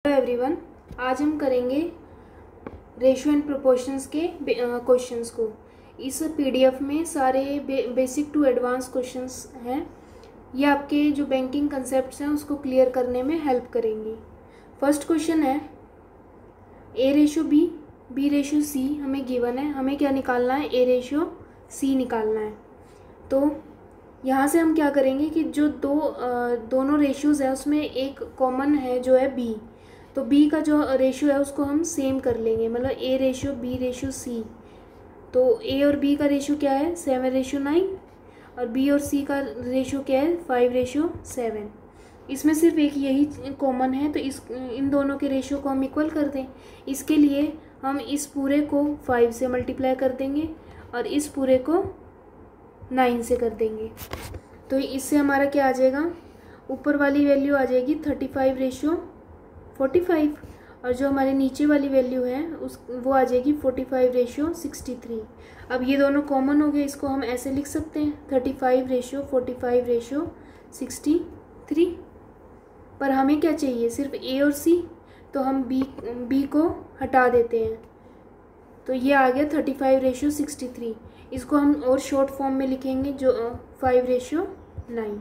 Everyone, आज हम करेंगे रेशियो एंड प्रोपोर्शंस के क्वेश्चंस को। इस पीडीएफ में सारे बेसिक टू एडवांस क्वेश्चंस हैं। ये आपके जो बैंकिंग कंसेप्ट्स हैं उसको क्लियर करने में हेल्प करेंगी। फर्स्ट क्वेश्चन है A ratio B ratio C हमें गिवन है। हमें क्या निकालना है? ए रेशियो सी निकालना है। तो यहाँ से हम क्या करेंगे कि जो दोनों रेशियोज़ है उसमें एक कॉमन है जो है बी। तो बी का जो रेशियो है उसको हम सेम कर लेंगे, मतलब A ratio B ratio C. तो ए और बी का रेशियो क्या है? 7:9। और बी और सी का रेशियो क्या है? 5:7। इसमें सिर्फ एक यही कॉमन है, तो इन दोनों के रेशियो को हम इक्वल कर दें। इसके लिए हम इस पूरे को 5 से मल्टीप्लाई कर देंगे और इस पूरे को 9 से कर देंगे। तो इससे हमारा क्या आ जाएगा? ऊपर वाली वैल्यू आ जाएगी 35:45 और जो हमारे नीचे वाली वैल्यू है वो आ जाएगी 45:63। अब ये दोनों कॉमन हो गए, इसको हम ऐसे लिख सकते हैं 35:45:63। पर हमें क्या चाहिए? सिर्फ ए और सी, तो हम बी को हटा देते हैं। तो ये आ गया 35:63। इसको हम और शॉर्ट फॉर्म में लिखेंगे जो 5:9।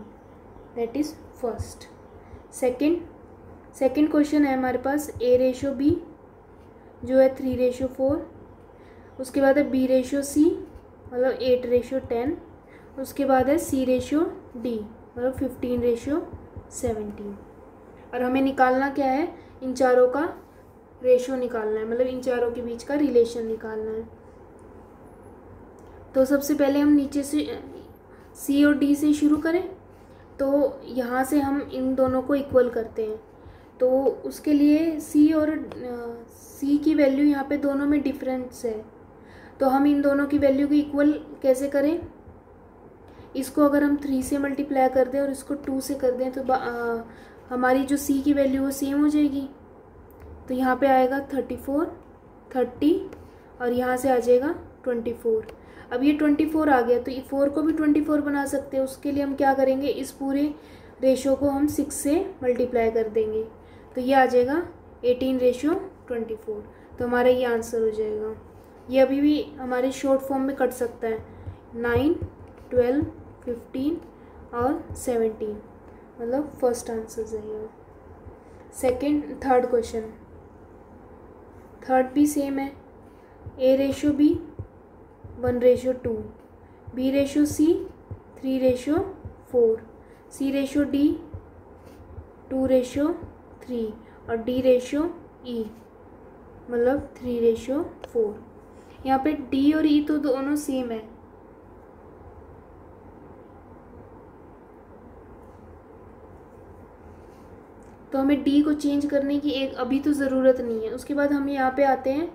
That is first. Second question है हमारे पास ए रेशियो बी जो है 3:4। उसके बाद है बी रेशियो सी मतलब 8:10। उसके बाद है सी रेशियो डी मतलब 15:17। और हमें निकालना क्या है? इन चारों का रेशियो निकालना है, मतलब इन चारों के बीच का रिलेशन निकालना है। तो सबसे पहले हम नीचे से सी और डी से शुरू करें। तो यहाँ से हम इन दोनों को इक्वल करते हैं। तो उसके लिए सी की वैल्यू यहाँ पे दोनों में डिफरेंस है, तो हम इन दोनों की वैल्यू को इक्वल कैसे करें? इसको अगर हम 3 से मल्टीप्लाई कर दें और इसको 2 से कर दें तो हमारी जो सी की वैल्यू वो सेम हो जाएगी। तो यहाँ पे आएगा 34, 30 और यहाँ से आ जाएगा 24। अब ये 24 आ गया, तो ये 4 को भी 24 बना सकते हैं। उसके लिए हम क्या करेंगे? इस पूरे रेशो को हम 6 से मल्टीप्लाई कर देंगे, तो ये आ जाएगा 18:24। तो हमारा ये आंसर हो जाएगा। ये अभी भी हमारे शॉर्ट फॉर्म में कट सकता है 9, 12, 15 और 17, मतलब फर्स्ट आंसर जाएगा। थर्ड क्वेश्चन, थर्ड भी सेम है। A ratio B 1:2, B ratio C 3:4, C ratio D 2:3 और डी रेशियो ई मतलब 3:4। यहाँ पे डी और ई तो दोनों सेम है, तो हमें डी को चेंज करने की अभी तो ज़रूरत नहीं है। उसके बाद हम यहाँ पे आते हैं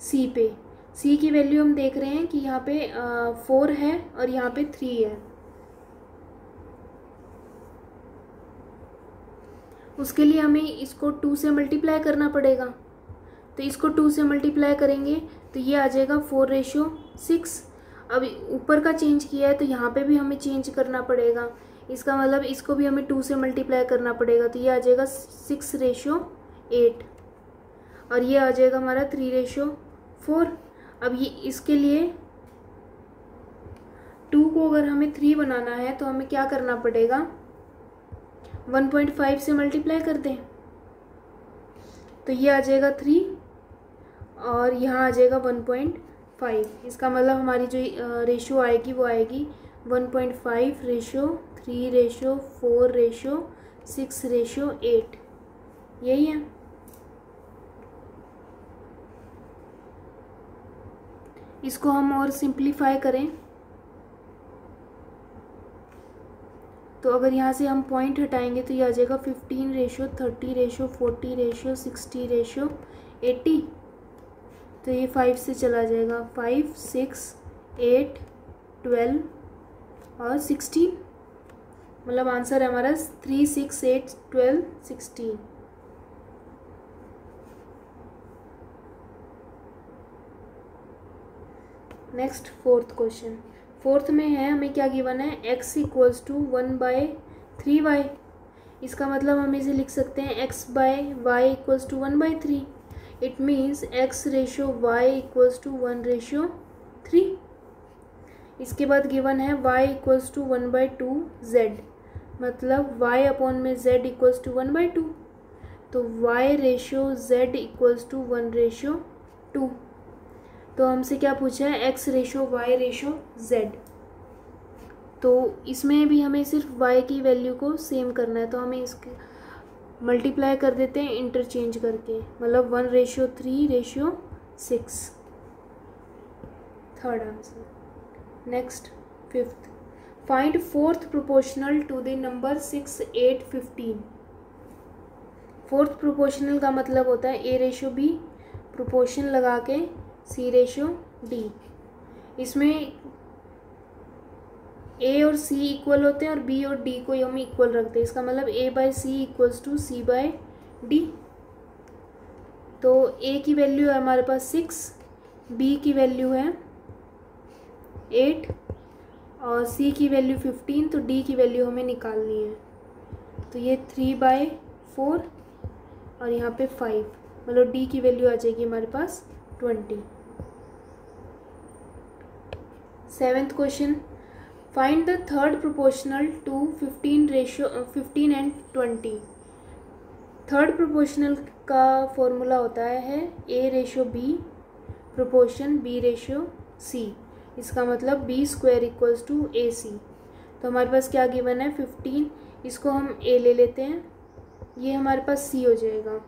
सी पे। सी की वैल्यू हम देख रहे हैं कि यहाँ पे 4 है और यहाँ पे 3 है। उसके लिए हमें इसको 2 से मल्टीप्लाई करना पड़ेगा। तो इसको 2 से मल्टीप्लाई करेंगे तो ये आ जाएगा 4:6। अब ऊपर का चेंज किया है तो यहाँ पे भी हमें चेंज करना पड़ेगा। इसका मतलब इसको भी हमें 2 से मल्टीप्लाई करना पड़ेगा, तो ये आ जाएगा 6:8 और ये आ जाएगा हमारा 3:4। अब ये इसके लिए 2 को अगर हमें 3 बनाना है तो हमें क्या करना पड़ेगा? 1.5 से मल्टीप्लाई कर दें, तो ये आ जाएगा 3 और यहाँ आ जाएगा 1.5। इसका मतलब हमारी जो रेशियो आएगी वो आएगी 1.5:3:4:6:8। यही है। इसको हम और सिंप्लीफाई करें तो अगर यहाँ से हम पॉइंट हटाएंगे तो ये आ जाएगा 15:30:40:60:80। तो ये 5 से चला जाएगा, 5, 6, 8, 12 और 16, मतलब आंसर है हमारा 3, 6, 8, 12, 16। Next fourth question. फोर्थ में है हमें क्या गिवन है? x = 1/3y। इसका मतलब हम इसे लिख सकते हैं x by y equals to 1/3। It means x ratio y equals to 1:3। इसके बाद गिवन है y इक्वल्स टू 1/2z, मतलब y अपॉन में z इक्वल्स टू 1/2, तो y ratio z equals to 1:2। तो हमसे क्या पूछा है, x ratio y ratio z। तो इसमें भी हमें सिर्फ y की वैल्यू को सेम करना है, तो हमें इसके मल्टीप्लाई कर देते हैं इंटरचेंज करके, मतलब 1:3:6। Third answer. Next fifth, find fourth proportional to the number 6, 8, 15। Fourth proportional का मतलब होता है a/b प्रोपोर्शन लगा के c/d। इसमें a और c इक्वल होते हैं और b और d को हम इक्वल रखते हैं। इसका मतलब a/c इक्वल्स टू c/d। तो a की वैल्यू है हमारे पास 6, b की वैल्यू है 8 और c की वैल्यू 15, तो d की वैल्यू हमें निकालनी है। तो ये 3/4 और यहाँ पे 5, मतलब d की वैल्यू आ जाएगी हमारे पास 20। Seventh question, find the third proportional to 15 and 20। Third proportional का फॉर्मूला होता है a/b प्रोपोर्शन b/c। इसका मतलब b² इक्वल्स टू ac। तो हमारे पास क्या गिवन है 15, इसको हम a ले लेते हैं, ये हमारे पास c हो जाएगा,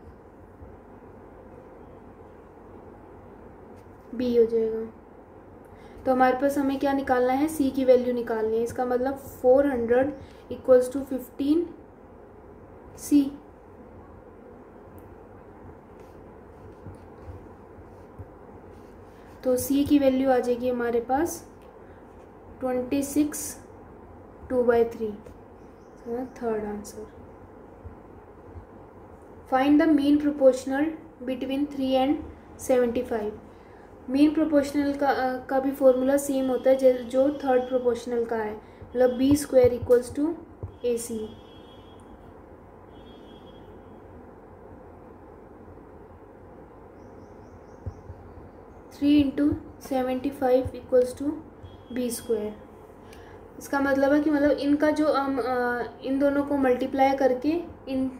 b हो जाएगा। तो हमारे पास हमें क्या निकालना है, c की वैल्यू निकालनी है। इसका मतलब 400 इक्वल्स टू 15c। तो c की वैल्यू आ जाएगी हमारे पास 26 2/3। Third answer. Find the mean proportional between 3 and 75। Mean proportional का भी फॉर्मूला सेम होता है जो थर्ड प्रोपोर्शनल का है, मतलब b² equals to ac। Three into 75 equals to b²। इसका मतलब है कि मतलब इनका जो हम इन दोनों को मल्टीप्लाई करके इन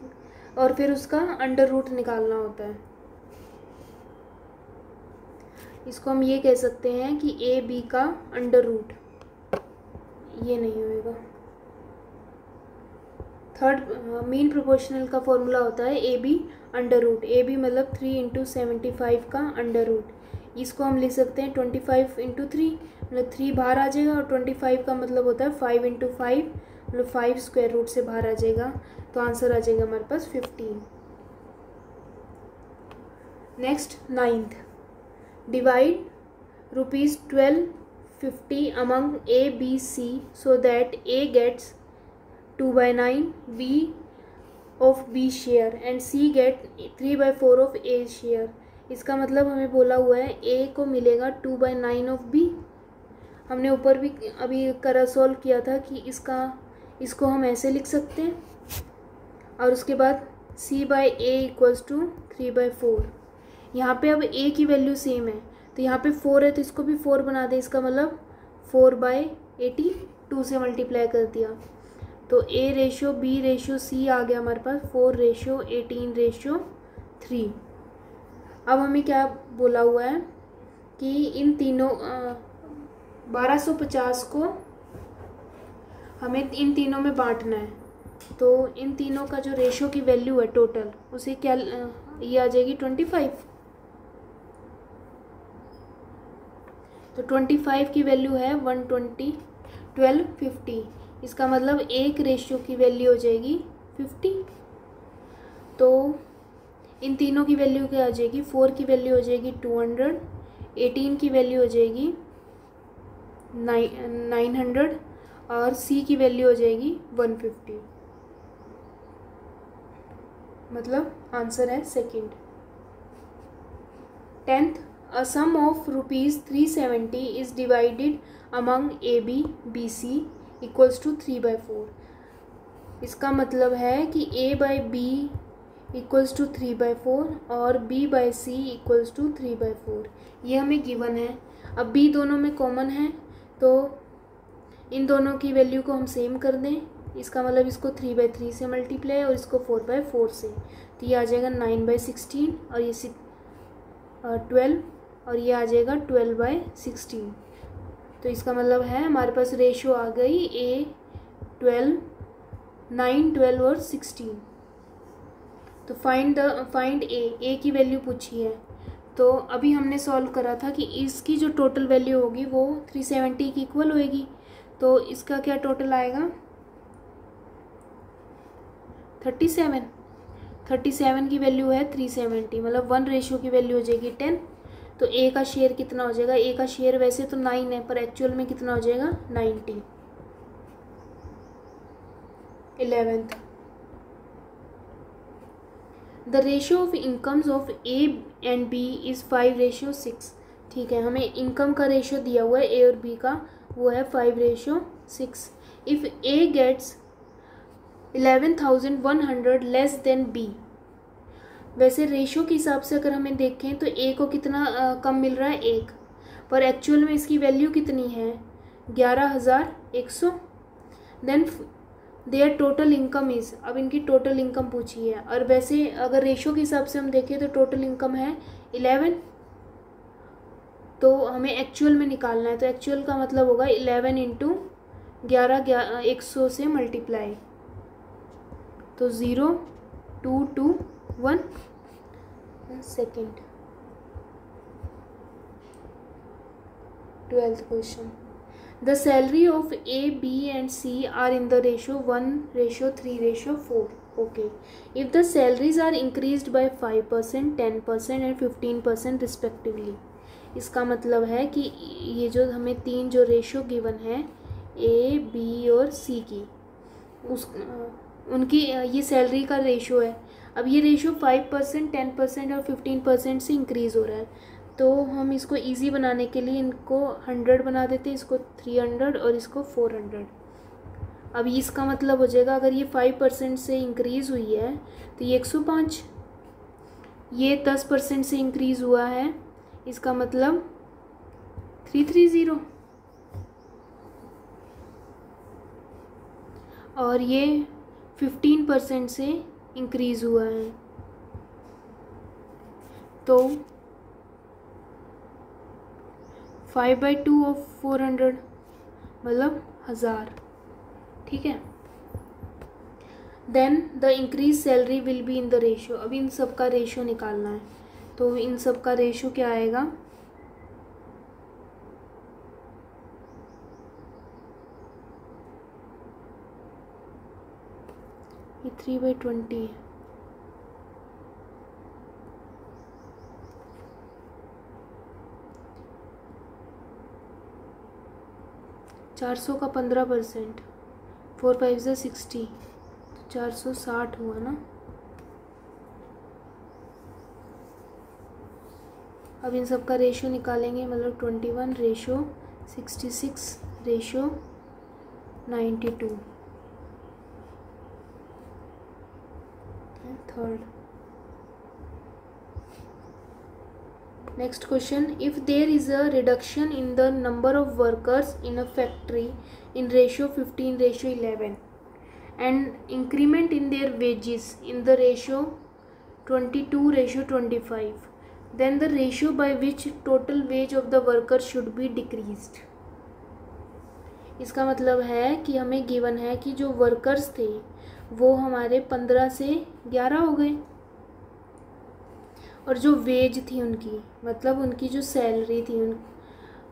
और फिर उसका अंडर रूट निकालना होता है। इसको हम ये कह सकते हैं कि ए बी का अंडर रूट, ये नहीं होएगा। थर्ड मीन प्रोपोर्शनल का फॉर्मूला होता है A B under root. A B मतलब 3 इंटू 75 का अंडर रूट। इसको हम लिख सकते हैं 25 इंटू 3, मतलब 3 बाहर आ जाएगा और 25 का मतलब होता है 5 इंटू 5, मतलब 5 स्क्वायर रूट से बाहर आ जाएगा। तो आंसर आ जाएगा हमारे पास 15। Next ninth, divide ₹1250 among A, B, C so that A gets 2/9 B of B share and C get 3/4 of A share। इसका मतलब हमें बोला हुआ है A को मिलेगा 2/9 ऑफ B। हमने ऊपर भी अभी करा सॉल्व किया था कि इसको हम ऐसे लिख सकते हैं और उसके बाद C/A इक्वल्स टू 3/4। यहाँ पे अब A की वैल्यू सेम है, तो यहाँ पे 4 है तो इसको भी 4 बना दें। इसका मतलब 4/82 से मल्टीप्लाई कर दिया, तो A/B/C आ गया हमारे पास 4/18/3। अब हमें क्या बोला हुआ है कि इन तीनों 1250 को हमें इन तीनों में बांटना है। तो इन तीनों का जो रेशो की वैल्यू है टोटल, उसे क्या ये आ जाएगी 25। तो 25 की वैल्यू है 1250। इसका मतलब एक रेशियो की वैल्यू हो जाएगी 50। तो इन तीनों की वैल्यू क्या आ जाएगी, 4 की वैल्यू हो जाएगी 200, 18 की वैल्यू हो जाएगी 900 और C की वैल्यू हो जाएगी 150। मतलब आंसर है second. 10th, a sum of ₹370 is divided among AB, BC equals to 3/4। इसका मतलब है कि A/B इक्वल्स टू 3/4 और B/C इक्वल्स टू 3/4, ये हमें गिवन है। अब B दोनों में कॉमन है तो इन दोनों की वैल्यू को हम सेम कर दें। इसका मतलब इसको 3/3 से मल्टीप्लाई और इसको 4/4 से, तो ये आ जाएगा 9/16 और ये 12 और ये आ जाएगा 12/16। तो इसका मतलब है हमारे पास रेशो आ गई A12, 9, 12 और 16। तो फाइंड ए की वैल्यू पूछी है। तो अभी हमने सॉल्व करा था कि इसकी जो टोटल वैल्यू होगी वो 370 की इक्वल होएगी। तो इसका क्या टोटल आएगा 37 की वैल्यू है 370, मतलब 1 रेशो की वैल्यू हो जाएगी 10। तो ए का शेयर कितना हो जाएगा, ए का शेयर वैसे तो 9 है पर एक्चुअल में कितना हो जाएगा 90। 11th, the ratio of incomes of A and B is 5:6। ठीक है, हमें इनकम का रेशियो दिया हुआ है ए और बी का, वो है 5:6। If A gets 11,100 less than B. वैसे रेशियो के हिसाब से अगर हमें देखें तो ए को कितना कम मिल रहा है 1, पर एक्चुअल में इसकी वैल्यू कितनी है 11,100। Then their total income is, अब इनकी टोटल इनकम पूछी है। और वैसे अगर रेशियो के हिसाब से हम देखें तो टोटल इनकम है 11, तो हमें एक्चुअल में निकालना है। तो एक्चुअल का मतलब होगा 11 इंटू 100 से मल्टीप्लाई, तो 0, 2, 2, 1 second. 12th question, the salary of A, B and C are in the ratio 1:3:4. Okay, if the salaries are increased by 5%, 10% and 15% respectively, इसका मतलब है कि ये जो हमें तीन जो रेशो गिवन है A, B और C की, उनकी ये सैलरी का रेशो है। अब ये रेशो 5%, 10% और 15% से इंक्रीज़ हो रहा है, तो हम इसको इजी बनाने के लिए इनको 100 बना देते हैं, इसको 300 और इसको 400। अब इसका मतलब हो जाएगा अगर ये 5% से इंक्रीज़ हुई है तो ये 105, ये 10% से इंक्रीज़ हुआ है, इसका मतलब 330, और ये 15% से इंक्रीज़ हुआ है तो 5/2 ऑफ 400 मतलब 1000। ठीक है, then the increase salary will be in the ratio. अब इन सब का रेशियो निकालना है, तो इन सब का रेशियो क्या आएगा, ये 3/20 है। चार सौ का 15%, 4 5 से 60, तो 460 हुआ ना। अब इन सब का रेशियो निकालेंगे, मतलब 21:66:92। Third, next question, if there is a reduction in the number of workers in a factory in ratio 15:11 and increment in their wages in the ratio 22:25, then the ratio by which total wage of the worker should be decreased। इसका मतलब है कि हमें given है कि जो workers थे वो हमारे 15 से 11 हो गए, और जो वेज थी उनकी, मतलब उनकी जो सैलरी थी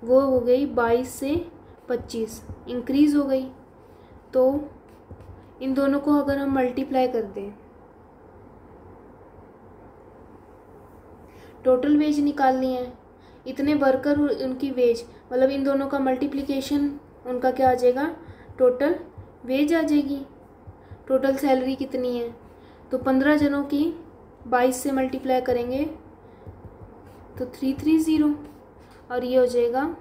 वो हो गई 22 से 25, इंक्रीज़ हो गई। तो इन दोनों को अगर हम मल्टीप्लाई कर दें, टोटल वेज निकालनी है, इतने वर्कर उनकी वेज, मतलब इन दोनों का मल्टीप्लिकेशन उनका क्या आ जाएगा, टोटल वेज आ जाएगी। टोटल सैलरी कितनी है, तो 15 जनों की 22 से मल्टीप्लाई करेंगे तो 330, और ये हो जाएगा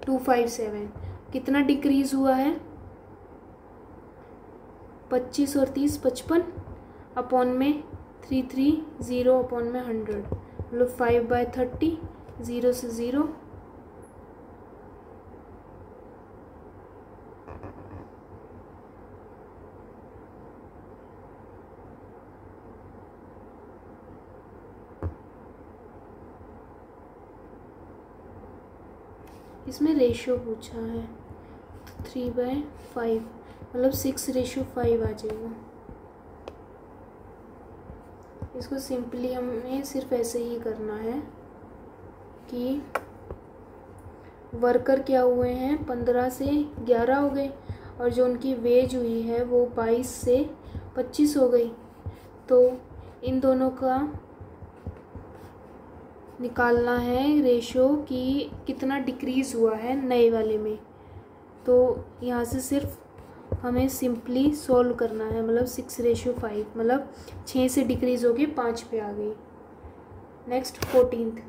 257। कितना डिक्रीज़ हुआ है, 25 और 30 55 अपॉन में 3 3 0 अपॉन में 100, मतलब 5/30, 0 से 0, इसमें रेशियो पूछा है 3/5, मतलब 6:5 आ जाएगा। इसको सिंपली हमें सिर्फ ऐसे ही करना है कि वर्कर क्या हुए हैं, 15 से 11 हो गए, और जो उनकी वेज हुई है वो 22 से 25 हो गई। तो इन दोनों का निकालना है रेशो कि कितना डिक्रीज़ हुआ है नए वाले में। तो यहाँ से सिर्फ हमें सिंपली सॉल्व करना है, मतलब 6:5, मतलब 6 से डिक्रीज़ होके 5 पे आ गई। Next 14th,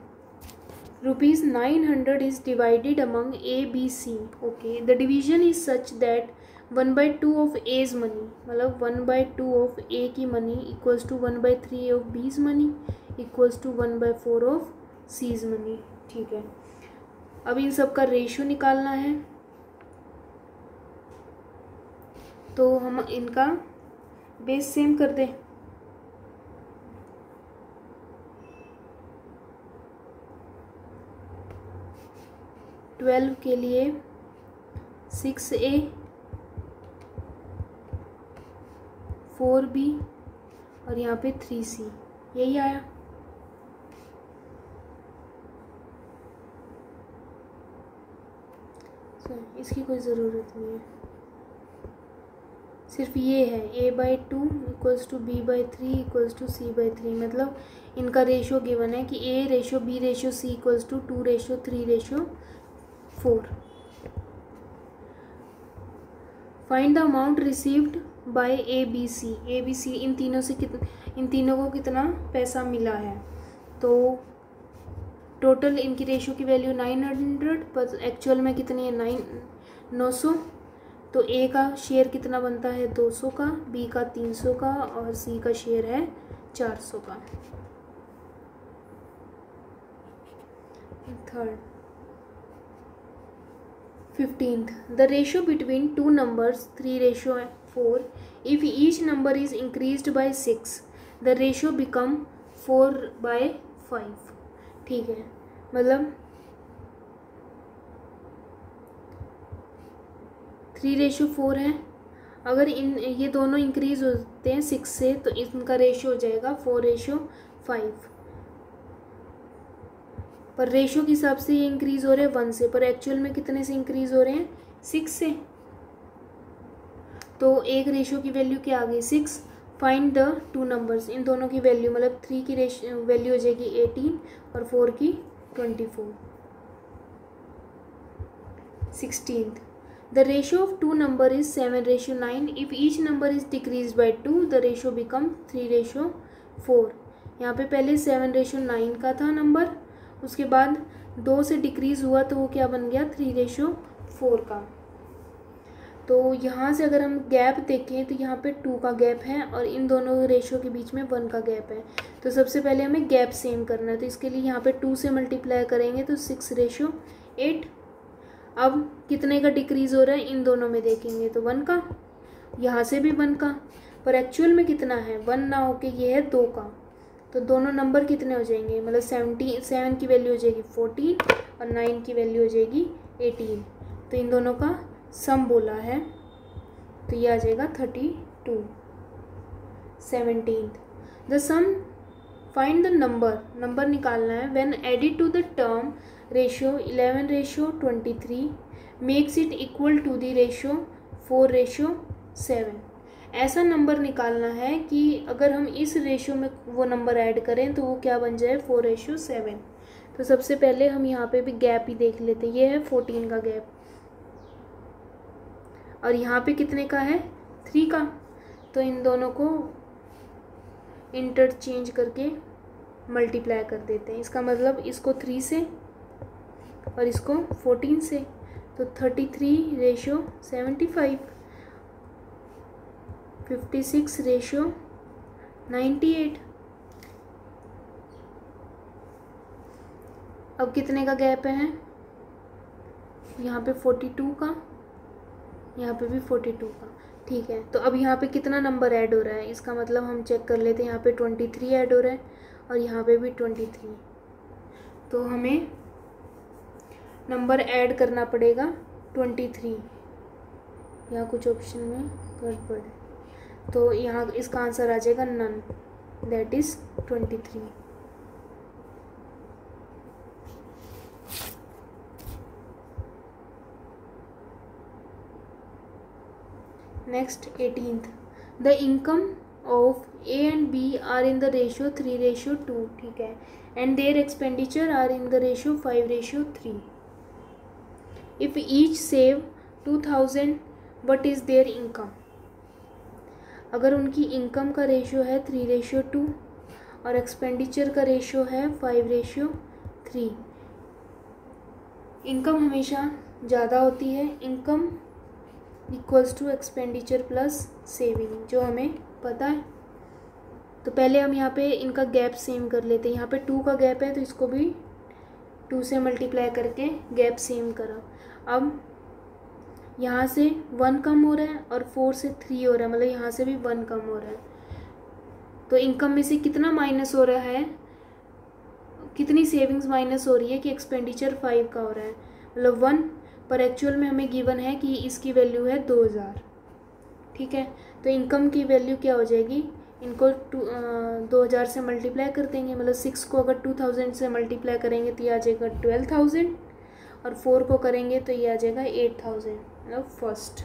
₹900 is divided among A, B, C। Okay, the division is such that 1/2 of A's money, मतलब 1/2 ऑफ A की money equals to 1/3 of B's money equals to 1/4 of C's money. ठीक है, अब इन सब का रेशियो निकालना है। तो हम इनका बेस सेम कर दें। ट्वेल्व के लिए 6A 4B और यहाँ पे 3C, यही आया। इसकी कोई ज़रूरत नहीं है, सिर्फ ये है A/2 equals to B/3 equals to C/3, मतलब इनका रेशियो गिवन है कि A:B:C equals to 2:3:4। Find the amount received by ABC इन तीनों को कितना पैसा मिला है। तो टोटल इनकी रेशियो की वैल्यू 900, पर एक्चुअल में कितनी है 900। तो A का शेयर कितना बनता है 200 का, B का 300 का और C का शेयर है 400 का। Third 15th, the ratio between two numbers 3:4, if each number is increased by 6 the ratio become 4/5। ठीक है, मतलब 3:4 है। अगर ये दोनों इंक्रीज होते हैं 6 से तो इनका रेशियो हो जाएगा 4:5। पर रेशियो के हिसाब से ये इंक्रीज हो रहे हैं 1 से, पर एक्चुअल में कितने से इंक्रीज हो रहे हैं 6 से। तो एक रेशियो की वैल्यू क्या आ गई 6। फाइंड द टू नंबर्स, इन दोनों की वैल्यू, मतलब 3 की वैल्यू हो जाएगी 18 और 4 की 24। 16th, the ratio of two number is 7:9, if each number is decrease by 2 the ratio become 3:4। यहाँ पे पहले 7:9 का था नंबर, उसके बाद 2 से डिक्रीज हुआ तो वो क्या बन गया 3:4 का। तो यहाँ से अगर हम गैप देखें तो यहाँ पे 2 का गैप है और इन दोनों रेशियो के बीच में 1 का गैप है। तो सबसे पहले हमें गैप सेम करना है, तो इसके लिए यहाँ पे 2 से मल्टीप्लाई करेंगे तो 6:8। अब कितने का डिक्रीज़ हो रहा है इन दोनों में देखेंगे तो 1 का, यहाँ से भी 1 का, पर एक्चुअल में कितना है 1 ना होके ये है 2 का। तो दोनों नंबर कितने हो जाएंगे, मतलब 7 की वैल्यू हो जाएगी 14 और 9 की वैल्यू हो जाएगी 18। तो इन दोनों का सम बोला है तो ये आ जाएगा 32। 17th, the sum find the number निकालना है when added to the term ratio 11:23 makes it equal to the ratio 4:7। ऐसा नंबर निकालना है कि अगर हम इस रेशियो में वो नंबर ऐड करें तो वो क्या बन जाए 4:7। तो सबसे पहले हम यहाँ पे भी गैप ही देख लेते हैं, ये है 14 का गैप और यहाँ पे कितने का है 3 का। तो इन दोनों को इंटरचेंज करके मल्टीप्लाई कर देते हैं, इसका मतलब इसको 3 से और इसको 14 से, तो 33:75। 56:98। अब कितने का गैप है? यहाँ पे 42 का, यहाँ पे भी 42 का। ठीक है, तो अब यहाँ पे कितना नंबर ऐड हो रहा है? इसका मतलब हम चेक कर लेते हैं। यहाँ पे 23 ऐड हो रहा है और यहाँ पे भी 23। तो हमें नंबर ऐड करना पड़ेगा 23। यहाँ कुछ ऑप्शन में गड़बड़ है, तो यहाँ इसका आंसर आ जाएगा none, that is 23। Next 18th, the income of A and B are in the ratio 3:2, ठीक है, and their expenditure are in the ratio 5:3। If each save 2000, what is their income? अगर उनकी इनकम का ratio है 3:2 और expenditure का ratio है 5:3, income हमेशा ज़्यादा होती है। Income equals to expenditure plus saving, जो हमें पता है। तो पहले हम यहाँ पे इनका गैप सेम कर लेते हैं। यहाँ पे 2 का गैप है तो इसको भी 2 से मल्टीप्लाई करके गैप सेम करा। अब यहाँ से 1 कम हो रहा है और 4 से 3 हो रहा है, मतलब यहाँ से भी 1 कम हो रहा है। तो इनकम में से कितना माइनस हो रहा है, कितनी सेविंग्स माइनस हो रही है कि एक्सपेंडिचर 5 का हो रहा है, मतलब 1, पर एक्चुअल में हमें गिवन है कि इसकी वैल्यू है 2000। ठीक है, तो इनकम की वैल्यू क्या हो जाएगी? इनको 2000 से मल्टीप्लाई कर देंगे, मतलब 6 को अगर 2000 से मल्टीप्लाई करेंगे तो ये आ जाएगा 12000 और 4 को करेंगे तो ये आ जाएगा 8000, मतलब first.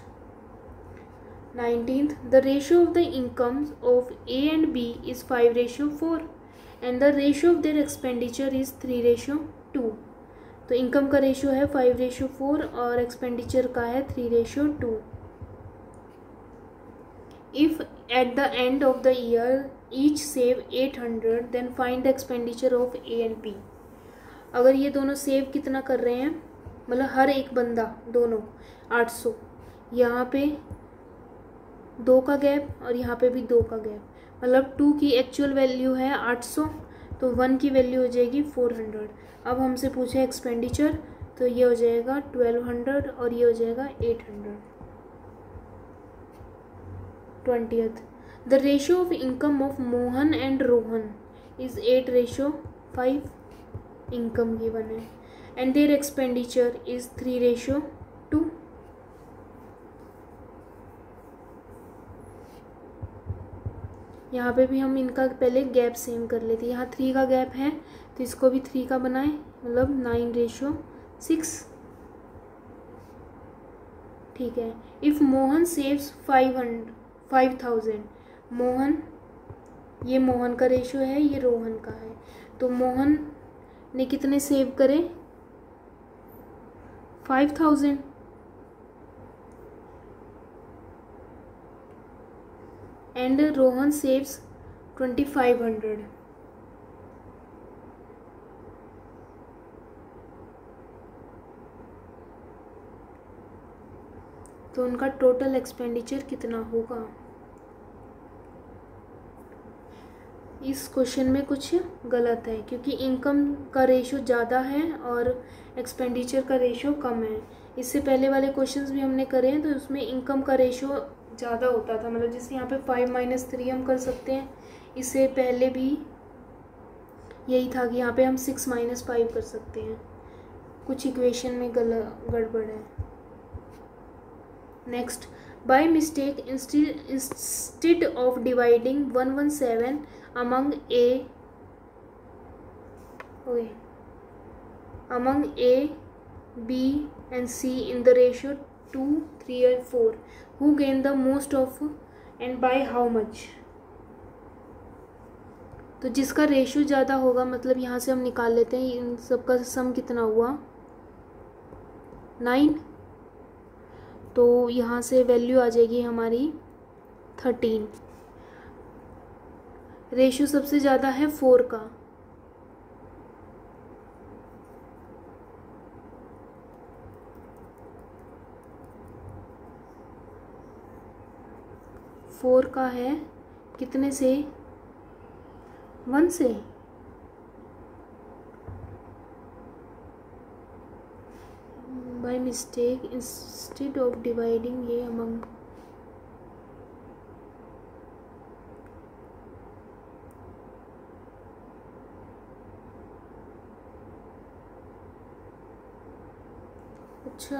19th, the ratio of the income of A and B is 5:4 and the ratio of their expenditure is 3:2। तो इनकम का रेशियो है 5:4 और एक्सपेंडिचर का है 3:2। If at the end of the year each save 800, then find the expenditure of A and B. अगर ये दोनों save कितना कर रहे हैं, मतलब हर एक बंदा दोनों 800, यहाँ पे 2 का गैप और यहाँ पे भी 2 का गैप, मतलब 2 की एक्चुअल वैल्यू है 800 तो 1 की वैल्यू हो जाएगी 400। अब हमसे पूछे एक्सपेंडिचर, तो ये हो जाएगा 1200 और ये हो जाएगा 800। 20th, the ratio of income of Mohan and Rohan is 8:5, income given है, एंड देयर एक्सपेंडिचर इज 3:2। यहाँ पे भी हम इनका पहले गैप सेम कर लेते हैं। यहाँ 3 का गैप है तो इसको भी 3 का बनाएं, मतलब 9:6। ठीक है, इफ़ मोहन सेव्स 5000, मोहन, ये मोहन का रेशियो है, ये रोहन का है, तो मोहन ने कितने सेव करे? 5000। And Rohan saves 2500। तो उनका टोटल एक्सपेंडिचर कितना होगा? इस क्वेश्चन में कुछ गलत है क्योंकि इनकम का रेशियो ज़्यादा है और एक्सपेंडिचर का रेशियो कम है। इससे पहले वाले क्वेश्चंस भी हमने करे हैं तो उसमें इनकम का रेशियो ज़्यादा होता था, मतलब जैसे यहाँ पे 5 - 3 हम कर सकते हैं। इससे पहले भी यही था कि यहाँ पे हम 6 - 5 कर सकते हैं। कुछ इक्वेशन में गड़बड़ है। Next, by mistake instead of dividing 117 among A, B and C in the ratio 2, 3 and 4, who gain the most of and by how much? तो जिसका रेशियो ज़्यादा होगा, मतलब यहाँ से हम निकाल लेते हैं इन सबका सम कितना हुआ 9, तो यहाँ से वैल्यू आ जाएगी हमारी 13। रेशियो सबसे ज़्यादा है 4 का, 4 का है कितने से, 1 से। By mistake instead of dividing ये अमंग, अच्छा,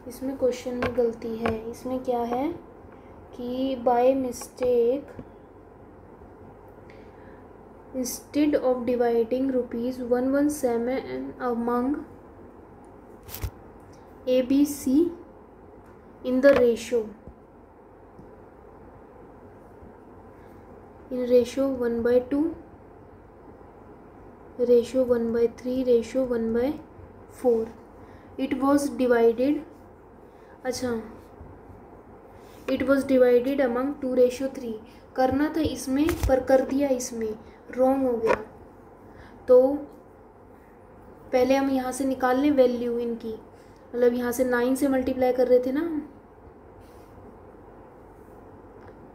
इसमें क्वेश्चन में गलती है। इसमें क्या है कि by mistake instead of dividing ₹117 among ABC in the ratio 1/2, ratio 1/3, ratio 1/4 it was divided, अच्छा it was divided among 2:3 करना था इसमें पर कर दिया इसमें, रॉन्ग हो गया। तो पहले हम यहाँ से निकाल लें वैल्यू इनकी, मतलब यहाँ से 9 से मल्टीप्लाई कर रहे थे ना,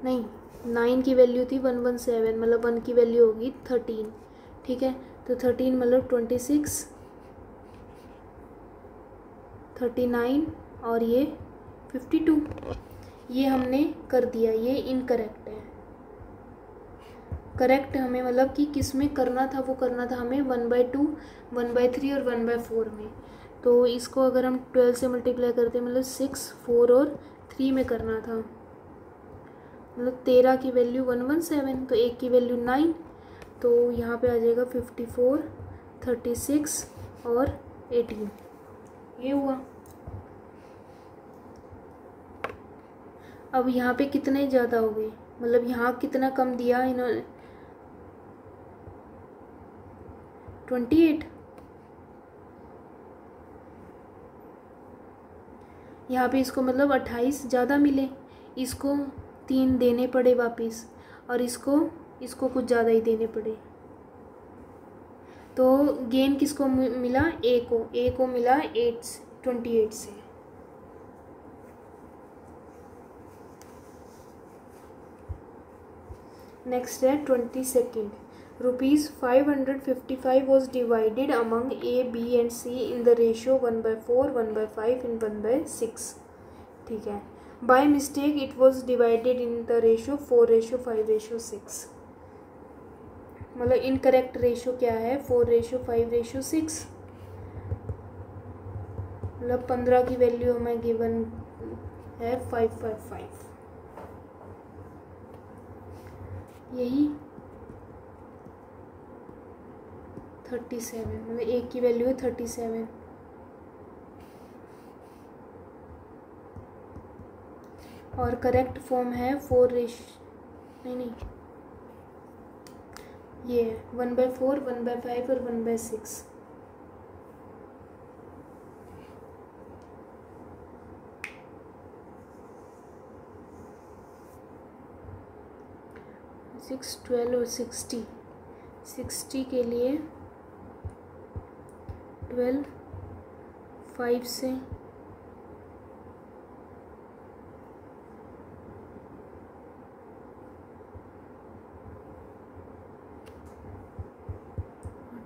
नहीं 9 की वैल्यू थी 117, मतलब 1 की वैल्यू होगी 13, ठीक है। तो 13 मतलब 26, 39 और ये 52, ये हमने कर दिया, ये इनकरेक्ट है। करेक्ट हमें मतलब कि किस में करना था, वो करना था हमें 1/2, 1/3 और 1/4 में। तो इसको अगर हम 12 से मल्टीप्लाई करते हैं मतलब 6, 4 और 3 में करना था, मतलब 13 की वैल्यू 117, तो 1 की वैल्यू 9, तो यहाँ पे आ जाएगा 54, 36 और 18, ये हुआ। अब यहाँ पे कितने ज़्यादा हो गए, मतलब यहाँ कितना कम दिया इन्होंने, 28, यहाँ पे इसको मतलब 28 ज़्यादा मिले, इसको 3 देने पड़े वापस, और इसको कुछ ज़्यादा ही देने पड़े। तो गेन किसको मिला, ए को मिला 28 से। नेक्स्ट है 22nd, ₹555 was divided among A, B and C in the ratio 1/4, 1/5 and 1/6, ठीक है। Bye mistake it was divided in the ratio 4:5:6, मतलब इनकरेक्ट रेशो क्या है, 4:5:6, मतलब 15 की वैल्यू हमें गिवन है 555, यही 37, मतलब 1 की वैल्यू है 37, और करेक्ट फॉर्म है नहीं ये है 1/4, 1/5 और 1/6। सिक्स 12 और 60 के लिए 12 5 से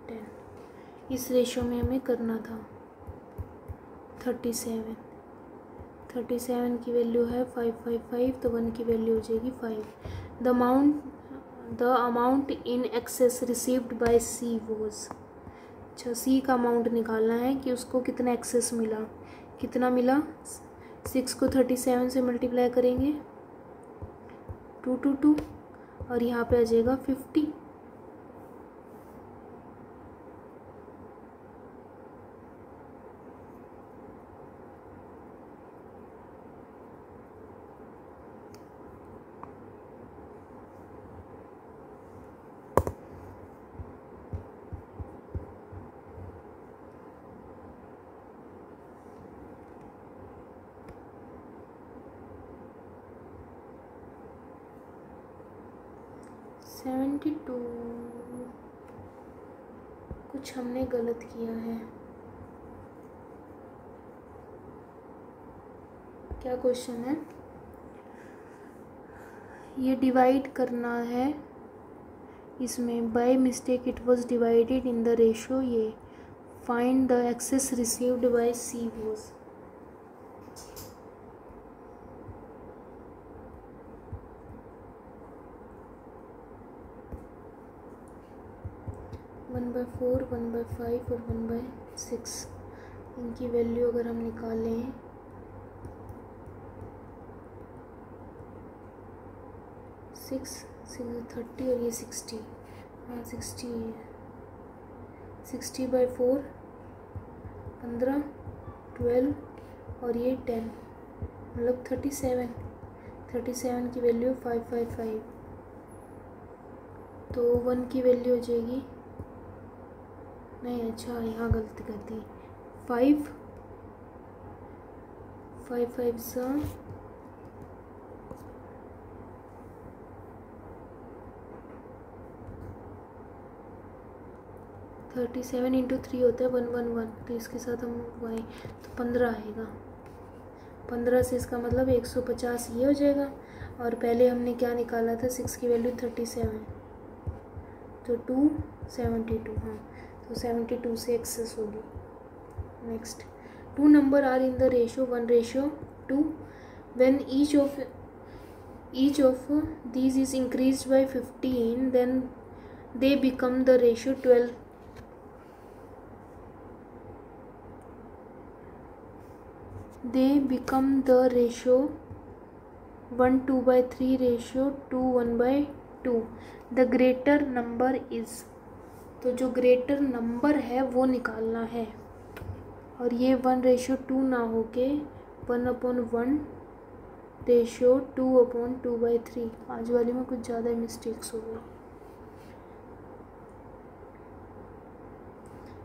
10, इस रेशो में हमें करना था 37 की वैल्यू है 555, तो 1 की वैल्यू हो जाएगी 5। The amount in excess received by C was, अच्छा सी का अमाउंट निकालना है कि उसको कितना एक्सेस मिला, कितना मिला, 6 को 37 से मल्टीप्लाई करेंगे 222, और यहाँ पे आ जाएगा 50। सेवेंटी टू, कुछ हमने गलत किया है, क्या क्वेश्चन है, ये डिवाइड करना है इसमें, by mistake it was divided in the ratio ये, find the excess received by C was. One by 4, 1/5 और 1/6, इनकी वैल्यू अगर हम निकालें 6 30 और ये 60, हाँ 60 है। 60/4 15, 12 और ये 10, मतलब 37 की वैल्यू 555। तो 1 की वैल्यू हो जाएगी, नहीं अच्छा यहाँ गलती कर दी, 5 5 सा 37 × 3 होता है 111, तो इसके साथ हम वाई तो 15 आएगा। 15 से इसका मतलब 150 ये हो जाएगा। और पहले हमने क्या निकाला था, 6 की वैल्यू 37, तो 272, हाँ तो 72 से एक्सेस होगी। Next, 2 number are in the ratio 1:2 when each of these is increased by 15 then they become the ratio 12. They become the ratio 1:2/3 ratio 2:1/2. The greater number is, तो जो ग्रेटर नंबर है वो निकालना है। और ये 1:2 ना होके 1/1 रेशियो 2/2/3। आज वाली में कुछ ज़्यादा मिस्टेक्स हो गई।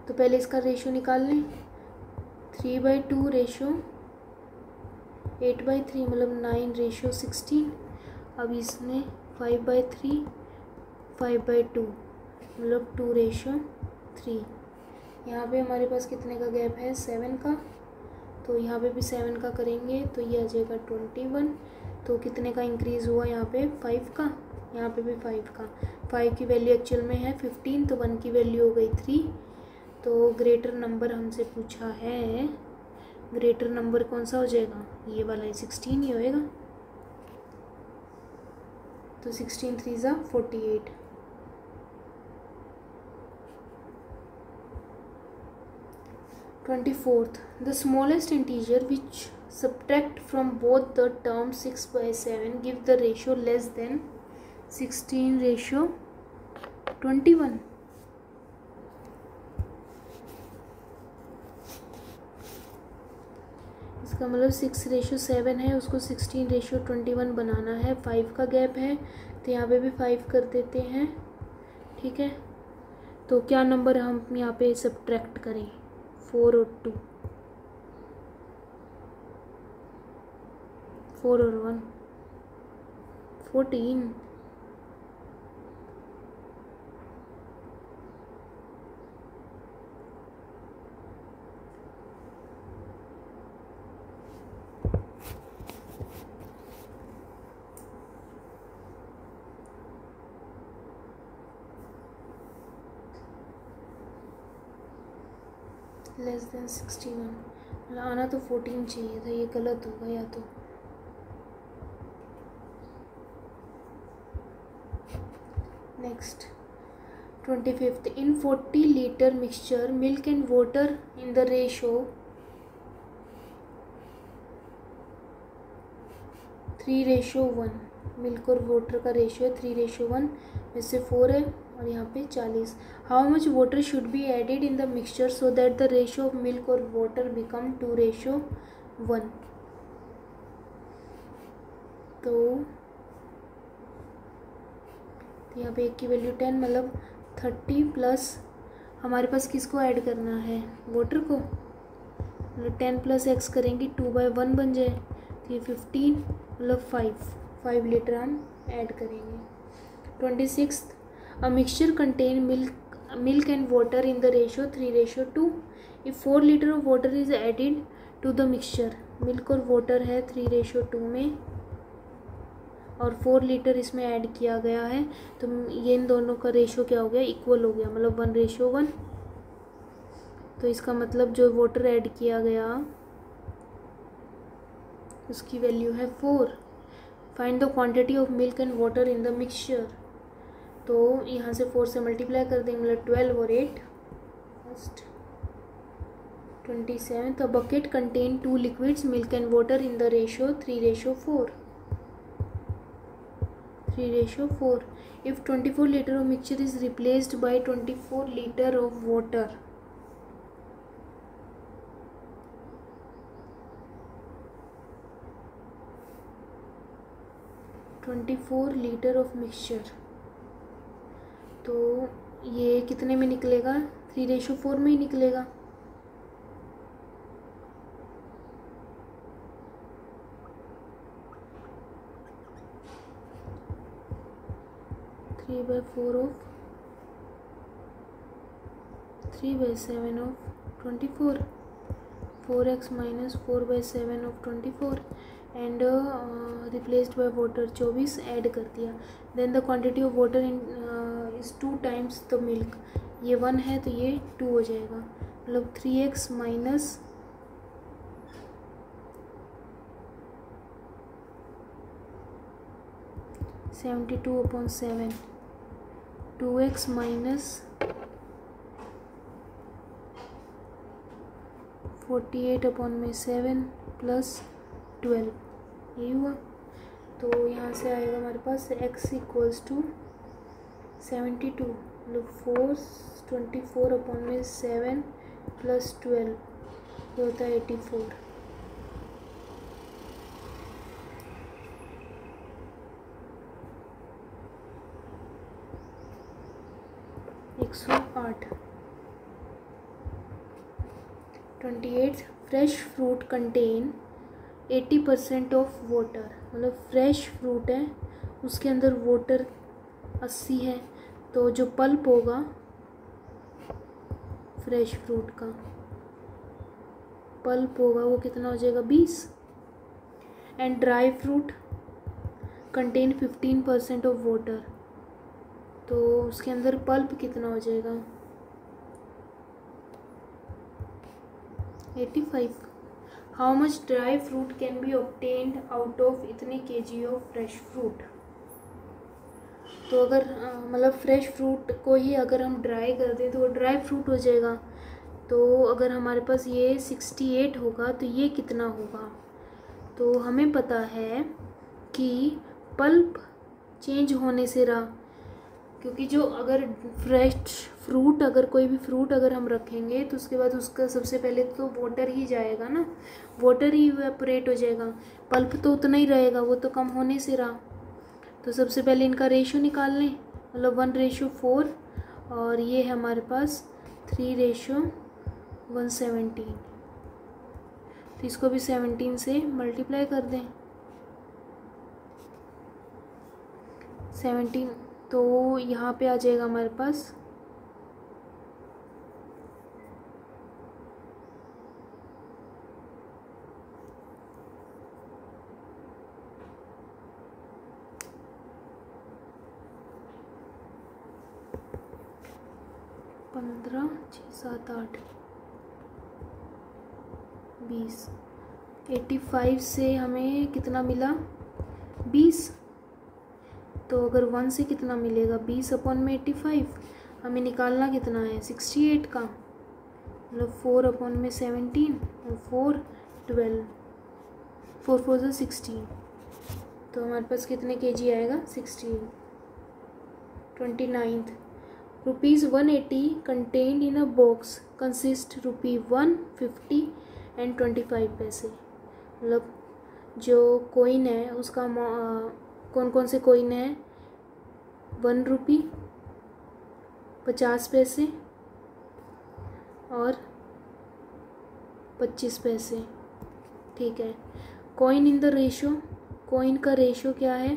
तो पहले इसका रेशियो निकाल लें, 3/2 रेशियो 8/3 मतलब 9 रेशियो 16। अब इसमें 5/3 5/2 मतलब 2:3। यहाँ पे हमारे पास कितने का गैप है, 7 का, तो यहाँ पे भी 7 का करेंगे तो ये आ जाएगा 21। तो कितने का इंक्रीज़ हुआ यहाँ पे, 5 का, यहाँ पे भी 5 का। 5 की वैल्यू एक्चुअल में है 15, तो 1 की वैल्यू हो गई 3। तो ग्रेटर नंबर हमसे पूछा है, ग्रेटर नंबर कौन सा हो जाएगा, ये वाला ही 16 ही होएगा। तो 16 3 ज़ा 48। Twenty-fourth, the smallest integer which subtract from both the terms 6/7 give the ratio less than 16:21. इसका मतलब 6:7 है, उसको 16:21 बनाना है। 5 का गैप है तो यहाँ पे भी 5 कर देते हैं, ठीक है। तो क्या नंबर हम यहाँ पे सब्ट्रैक्ट करें, 4 और 2, 4 और 1 14। लेस देन 61 आना तो 14 चाहिए था, ये गलत होगा या तो। नेक्स्ट 25th, इन 40 litre mixture milk and water in the ratio 3:1। Milk और वाटर का रेशियो 3:1 में से 4 है और यहाँ पे 40। How much water should be added in the mixture so that the ratio of milk और वाटर बिकम 2:1। तो यहाँ पे एक की वैल्यू 10 मतलब 30 प्लस हमारे पास किसको ऐड करना है, वाटर को, मतलब 10 + x करेंगे 2/1 बन जाए, तो ये 15 मतलब 5 लीटर हम ऐड करेंगे। 26th, a mixture contain milk and water in the ratio 3:2। If 4 litre of water is added to the mixture, milk और वाटर है 3:2 में और 4 लीटर इसमें ऐड किया गया है, तो ये इन दोनों का रेशो क्या हो गया, इक्वल हो गया, मतलब 1:1। तो इसका मतलब जो वाटर ऐड किया गया उसकी वैल्यू है 4। Find the quantity of milk and water in the mixture. तो यहाँ से 4 से मल्टीप्लाई कर देंगे, मतलब 12 और 8 first 27। The bucket contain 2 liquids milk and water in the ratio 3:4। 3:4। If 24 liter of mixture is replaced by 24 liter of water, तो ये कितने में निकलेगा, 3:4 में ही निकलेगा। Three by seven of 24, 4x minus 4/7 of 24 and replaced by water 24 add कर दिया। Then the quantity of water in is 2 times the milk. ये 1 है तो ये 2 हो जाएगा, मतलब 3x minus 72/7, 2x minus 48/7 plus 12, यही हुआ। तो यहाँ से आएगा हमारे पास x इक्वल्स टू 72, मतलब 424/7 प्लस 12, ये होता है 84। एक 108। 28 fresh fruit contain 80% of water, मतलब फ्रेश फ्रूट है उसके अंदर वाटर 80 है, तो जो पल्प होगा फ्रेश फ्रूट का पल्प होगा वो कितना हो जाएगा, 20। And dry fruit contain 15% of water, तो उसके अंदर पल्प कितना हो जाएगा, 85। How much dry fruit can be obtained out of इतने kg ऑफ फ्रेश फ्रूट। तो अगर मतलब फ्रेश फ्रूट को ही अगर हम ड्राई कर दें तो वो ड्राई फ्रूट हो जाएगा। तो अगर हमारे पास ये 68 होगा तो ये कितना होगा, तो हमें पता है कि पल्प चेंज होने से रहा, क्योंकि जो अगर फ्रेश फ्रूट अगर कोई भी फ्रूट अगर हम रखेंगे तो उसके बाद उसका सबसे पहले तो वाटर ही जाएगा ना, वाटर ही इवेपोरेट हो जाएगा, पल्प तो उतना ही रहेगा, वो तो कम होने से रहा। तो सबसे पहले इनका रेशो निकाल लें, मतलब 1:4 और ये है हमारे पास 3:117, तो इसको भी 17 से मल्टीप्लाई कर दें। 17 तो यहाँ पे आ जाएगा हमारे पास 15, 6, 7, 8, 20। 85 से हमें कितना मिला, 20। तो अगर 1 से कितना मिलेगा, 20/85। हमें निकालना कितना है, 68 का, मतलब 4/17 और 4 12, 4 4 से 16, तो हमारे पास कितने kg आएगा, 16। 29 ₹180 contained in a box consist ₹150 and 25 पैसे। मतलब जो कोइन है उसका कौन कौन से कोइन है, 1 रुपी, 50 पैसे और 25 पैसे, ठीक है। Coin in the ratio, coin का रेशो क्या है,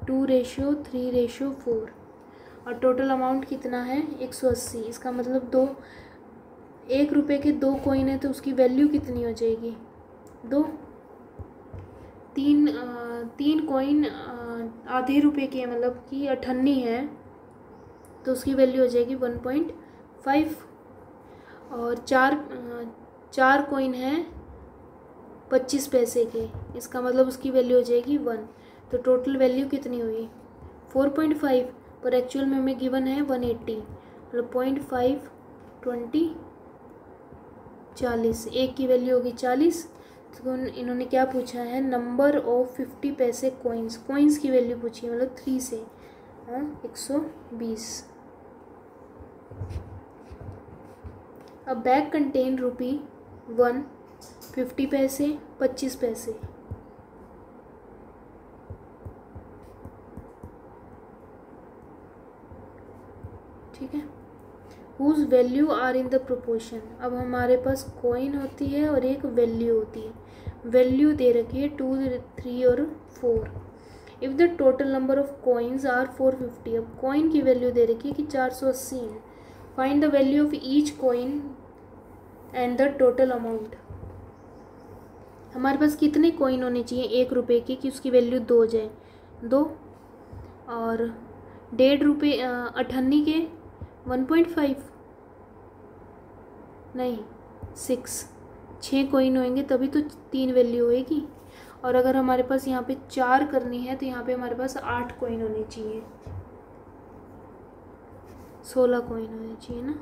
2:3:4 और टोटल अमाउंट कितना है, 180। इसका मतलब 1 रुपये के 2 कॉइन है तो उसकी वैल्यू कितनी हो जाएगी, 2। 3 कॉइन आधे रुपए की है, मतलब कि 98 है, तो उसकी वैल्यू हो जाएगी 1.5। और चार कॉइन है 25 पैसे के, इसका मतलब उसकी वैल्यू हो जाएगी 1। तो टोटल वैल्यू कितनी हुई 4.5, पर एक्चुअल में हमें गिवन है 180, मतलब 0.5 20 40, एक की वैल्यू होगी 40। तो इन्होंने क्या पूछा है, नंबर ऑफ 50 पैसे कॉइन्स की वैल्यू पूछी है, मतलब 3 से 120। अ बैग कंटेन ₹1 50 पैसे 25 पैसे। ठीक है, whose value are in the proportion. अब हमारे पास कॉइन होती है और एक वैल्यू होती है। वैल्यू दे रखी है 2, 3 और 4। If the total number of coins are 450, अब कॉइन की वैल्यू दे रखी है कि 480 है। Find the value of each coin and the total amount. हमारे पास कितने कॉइन होने चाहिए 1 रुपये की कि उसकी वैल्यू 2 हो जाए, 2। और 1.5 रुपये 98 के 1.5 नहीं 6 कॉइन होंगे तभी तो 3 वैल्यू होएगी। और अगर हमारे पास यहाँ पे 4 करनी है तो यहाँ पे हमारे पास 8 कॉइन होने चाहिए, 16 कॉइन होने चाहिए ना।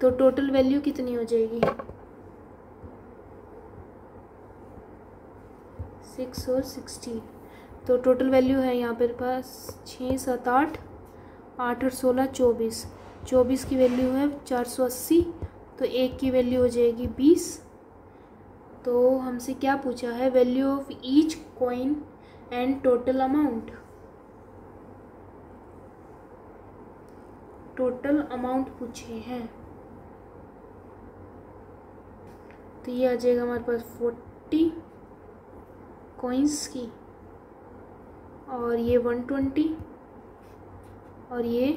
तो टोटल वैल्यू कितनी हो जाएगी 6 और 16। तो टोटल वैल्यू है यहाँ पर पास 6, 7, 8 और 16 24। 24 की वैल्यू है 480, तो एक की वैल्यू हो जाएगी 20। तो हमसे क्या पूछा है, value of each coin and total amount. Total amount पूछे हैं, तो ये आ जाएगा हमारे पास 40 कॉइन्स की, और ये 120, और ये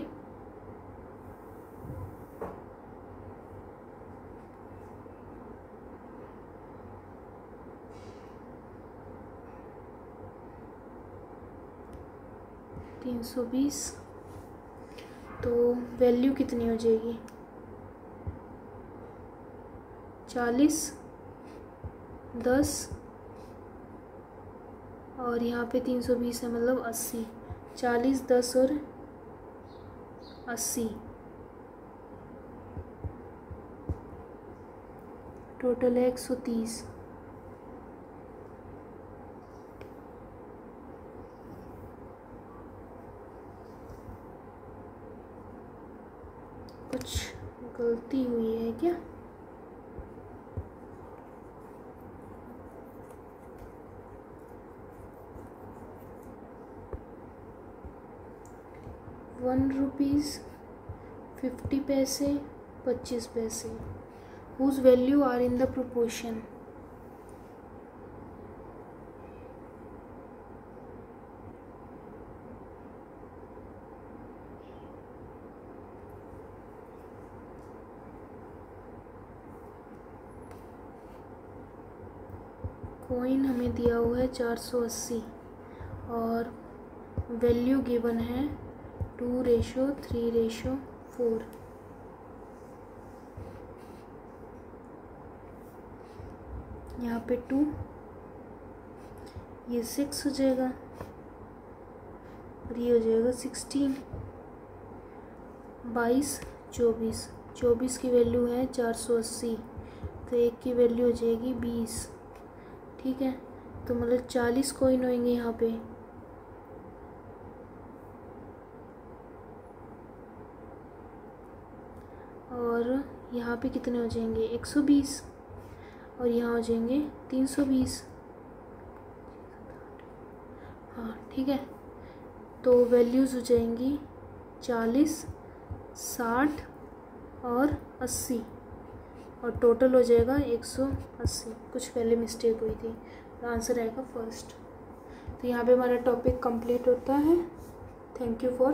320। तो वैल्यू कितनी हो जाएगी 40, 10 और यहाँ पे 320 है, मतलब 80। 40, 10 और 80, टोटल है 130। कुछ गलती हुई है क्या? ₹1 50 पैसे 25 पैसे, whose value are in the proportion। Coin हमें दिया हुआ है 480 और वैल्यू गिवन है 2:3:4। यहाँ पे 2, ये 6 हो जाएगा और ये हो जाएगा 16। 22, 24। 24 की वैल्यू है 480, तो एक की वैल्यू हो जाएगी 20। ठीक है, तो मतलब 40 कॉइन होंगे यहाँ पे। और यहाँ पे कितने हो जाएंगे 120, और यहाँ हो जाएंगे 320। हाँ ठीक है, तो वैल्यूज़ हो जाएंगी 40, 60 और 80, और टोटल हो जाएगा 180। कुछ पहले मिस्टेक हुई थी, तो आंसर आएगा फर्स्ट। तो यहाँ पे हमारा टॉपिक कंप्लीट होता है। Thank you for